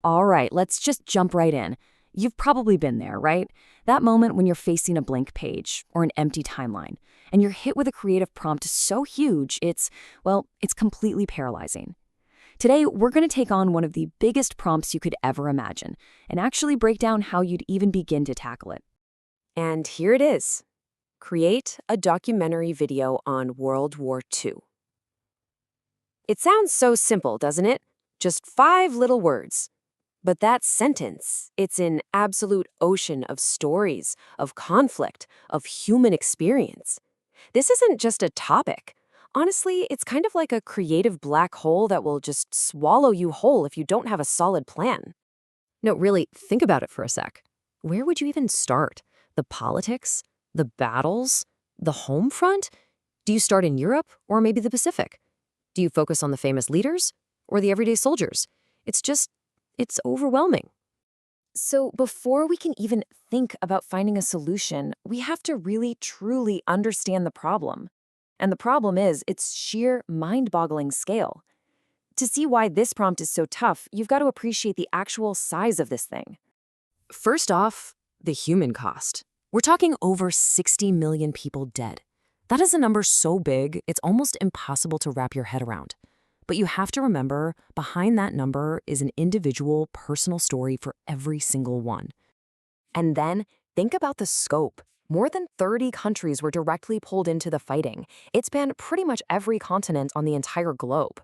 All right, let's just jump right in. You've probably been there, right? That moment when you're facing a blank page or an empty timeline, and you're hit with a creative prompt so huge, it's completely paralyzing. Today, we're going to take on one of the biggest prompts you could ever imagine and actually break down how you'd even begin to tackle it. And here it is. Create a documentary video on World War II. It sounds so simple, doesn't it? Just 5 little words. But that sentence, it's an absolute ocean of stories, of conflict, of human experience. This isn't just a topic. Honestly, it's kind of like a creative black hole that will just swallow you whole if you don't have a solid plan. No, really, think about it for a sec. Where would you even start? The politics? The battles? The home front? Do you start in Europe or maybe the Pacific? Do you focus on the famous leaders or the everyday soldiers? It's overwhelming. So before we can even think about finding a solution, we have to really, truly understand the problem. And the problem is its sheer mind-boggling scale. To see why this prompt is so tough, you've got to appreciate the actual size of this thing. First off, the human cost. We're talking over 60 million people dead. That is a number so big, it's almost impossible to wrap your head around. But you have to remember, behind that number is an individual, personal story for every single one. And then, think about the scope. More than 30 countries were directly pulled into the fighting. It spanned pretty much every continent on the entire globe.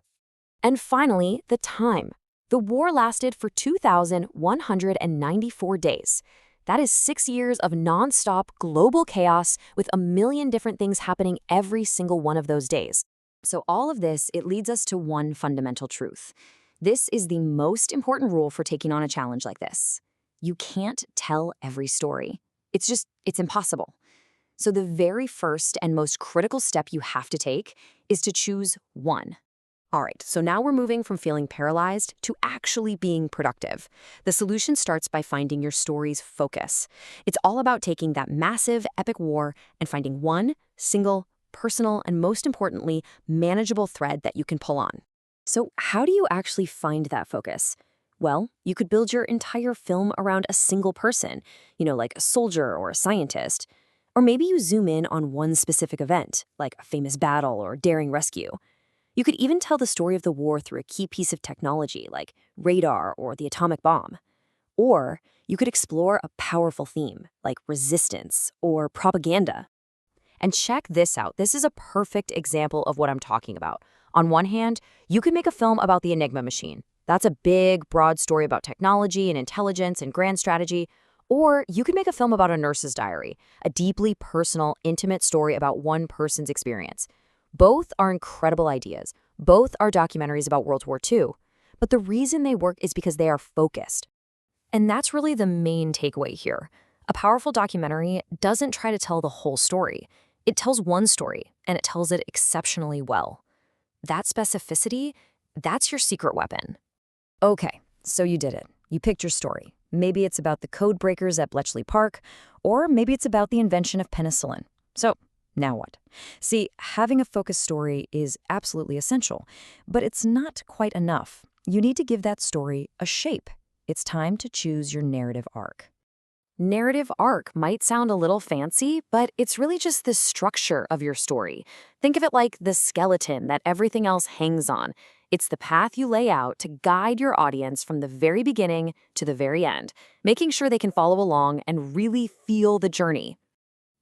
And finally, the time. The war lasted for 2,194 days. That is 6 years of nonstop global chaos with a million different things happening every single one of those days. So all of this, it leads us to one fundamental truth. This is the most important rule for taking on a challenge like this. You can't tell every story. It's impossible. So the very first and most critical step you have to take is to choose one. All right, so now we're moving from feeling paralyzed to actually being productive. The solution starts by finding your story's focus. It's all about taking that massive, epic war and finding one single, personal, and most importantly, manageable thread that you can pull on. So how do you actually find that focus? Well, you could build your entire film around a single person, like a soldier or a scientist. Or maybe you zoom in on one specific event, like a famous battle or daring rescue. You could even tell the story of the war through a key piece of technology like radar or the atomic bomb. Or you could explore a powerful theme like resistance or propaganda. And check this out. This is a perfect example of what I'm talking about. On one hand, you could make a film about the Enigma machine. That's a big, broad story about technology and intelligence and grand strategy. Or you could make a film about a nurse's diary, a deeply personal, intimate story about one person's experience. Both are incredible ideas. Both are documentaries about World War II. But the reason they work is because they are focused. And that's really the main takeaway here. A powerful documentary doesn't try to tell the whole story. It tells one story, and it tells it exceptionally well. That specificity, that's your secret weapon. Okay, so you did it. You picked your story. Maybe it's about the code breakers at Bletchley Park, or maybe it's about the invention of penicillin. So, now what? See, having a focused story is absolutely essential, but it's not quite enough. You need to give that story a shape. It's time to choose your narrative arc. Narrative arc might sound a little fancy, but it's really just the structure of your story. Think of it like the skeleton that everything else hangs on. It's the path you lay out to guide your audience from the very beginning to the very end, making sure they can follow along and really feel the journey.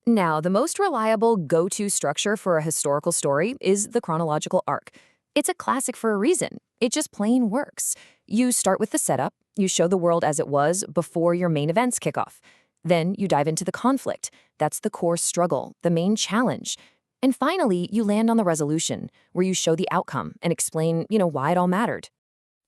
Now, the most reliable go-to structure for a historical story is the chronological arc. It's a classic for a reason. It just plain works. You start with the setup. You show the world as it was before your main events kick off. Then you dive into the conflict. That's the core struggle, the main challenge. And finally, you land on the resolution, where you show the outcome and explain, why it all mattered.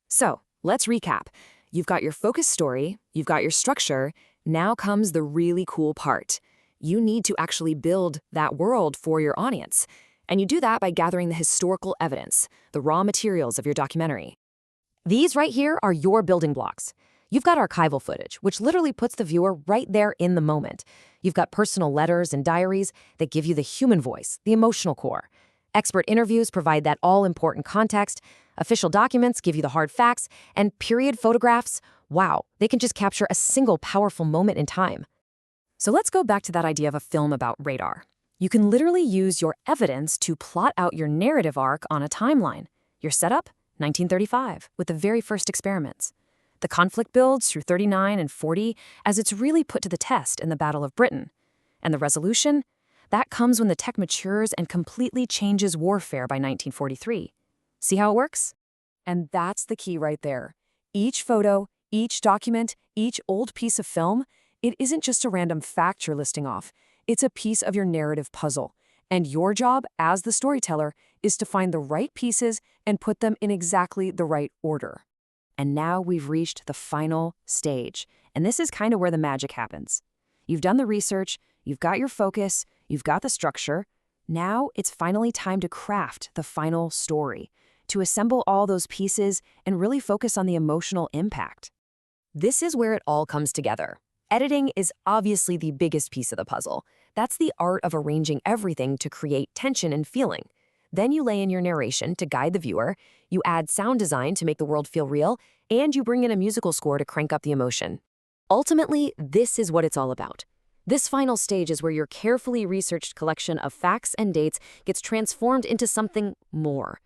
So, let's recap. You've got your focused story. You've got your structure. Now comes the really cool part. You need to actually build that world for your audience. And you do that by gathering the historical evidence, the raw materials of your documentary. These right here are your building blocks. You've got archival footage, which literally puts the viewer right there in the moment. You've got personal letters and diaries that give you the human voice, the emotional core. Expert interviews provide that all-important context. Official documents give you the hard facts, and period photographs, wow, they can just capture a single powerful moment in time. So let's go back to that idea of a film about radar. You can literally use your evidence to plot out your narrative arc on a timeline. Your setup, 1935, with the very first experiments. The conflict builds through 39 and 40 as it's really put to the test in the Battle of Britain. And the resolution? That comes when the tech matures and completely changes warfare by 1943. See how it works? And that's the key right there. Each photo, each document, each old piece of film, it isn't just a random fact you're listing off. It's a piece of your narrative puzzle. And your job as the storyteller is to find the right pieces and put them in exactly the right order. And now we've reached the final stage. And this is kind of where the magic happens. You've done the research, you've got your focus, you've got the structure. Now it's finally time to craft the final story, to assemble all those pieces and really focus on the emotional impact. This is where it all comes together. Editing is obviously the biggest piece of the puzzle. That's the art of arranging everything to create tension and feeling. Then you lay in your narration to guide the viewer, you add sound design to make the world feel real, and you bring in a musical score to crank up the emotion. Ultimately, this is what it's all about. This final stage is where your carefully researched collection of facts and dates gets transformed into something more.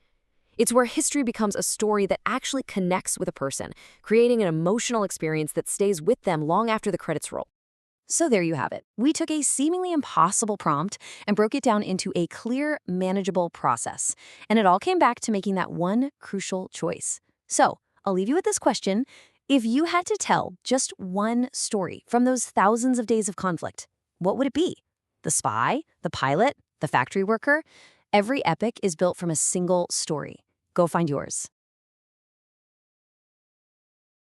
It's where history becomes a story that actually connects with a person, creating an emotional experience that stays with them long after the credits roll. So there you have it. We took a seemingly impossible prompt and broke it down into a clear, manageable process. And it all came back to making that one crucial choice. So I'll leave you with this question. If you had to tell just one story from those thousands of days of conflict, what would it be? The spy? The pilot? The factory worker? Every epic is built from a single story. Go find yours.